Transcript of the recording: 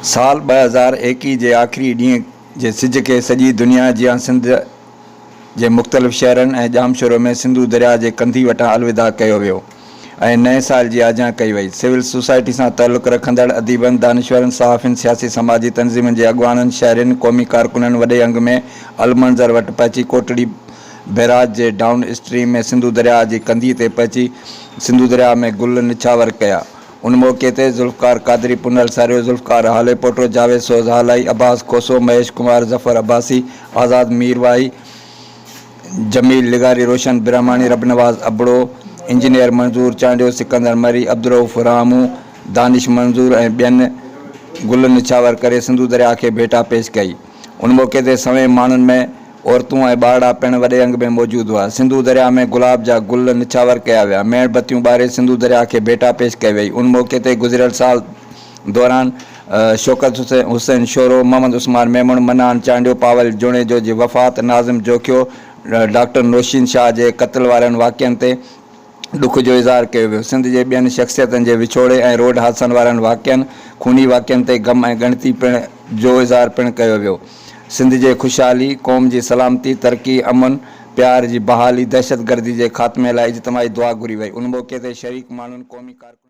साल 2021 जे आख़िरी ॾींहं जे सिज के सॼी दुनिया जियां सिंध जे मुख़्तलिफ़ शहरनि ऐं जामशोरो में सिंधु दरिया जे कंधी वटां अलविदा कयो वियो ऐं नए साल जी आजां कई वई। सिविल सोसाइटी सां ताल्लुक़ रखंदड़ अदीबनि, दानिशवरनि, सहाफ़ियुनि, सियासी समाजी तंज़ीमुनि जे अॻवाननि, शहरियुनि, क़ौमी कारकुननि वॾे अंग में अलमंज़र वटि पहुची कोटड़ी बैराज जे डाउन स्ट्रीम में सिंधु दरिया जी कंधी ते पहुची सिंधु दरिया में गुल निछावर कया। उन मौक़े ते ज़ुल्फ़कार क़ादरी, पुनल सारियो, ज़ुल्फ़कार हाले पोटो, जावेद सोज़हालाई, अब्बास खोसो, महेश कुमार, ज़फ़र अब्बासी, आज़ाद मीरवाई, जमील लिगारी, रोशन ब्रह्माणी, रबनवाज़ अबड़ो, इंजीनियर मंजूर चांडियो, सिकंदर मरी, अब्दुरऊफ़ रामू, दानिश मंजूर ऐं ॿियनि गुल निछावर करे सिंधु दरिया खे भेटा पेश कई। उन मौक़े ते सवें माण्हुनि में औरतूं ऐं ॿारड़ा पिणु वॾे अंग में मौजूदु हुआ। सिंधु दरिया में गुलाब जा गुल निछावर कया विया, मेणबतियूं ॿारे सिंधु दरिया खे भेटा पेश कई वई। उन मौक़े ते गुज़िरियल साल दौरान शौकत हुसैन शोरो, मोहम्मद उस्मान मेमण, मनान चांडियो, पावल जोणेजो जी वफ़ात, नाज़िम जोखियो, डॉक्टर नौशीन शाह जे क़त्ल वारनि वाक़िअनि ते ॾुख जो इज़हार कयो वियो। सिंध जे ॿियनि शख़्सियतनि जे विछोड़े ऐं रोड हादसनि वारनि वाक़िअनि, खूनी वाक़िअनि ते ग़म ऐं ॻणिती पिणु जो इज़हार पिणु कयो वियो। सिंध जे ख़ुशहाली, क़ौम जी सलामती, तरक़ी, अमन प्यार जी बहाली, दहशतगर्दी जे ख़ात्मे लाइ इज्तिमाही दुआ घुरी वई। उन मौक़े ते शरीक माण्हुनि, क़ौमी कारकुन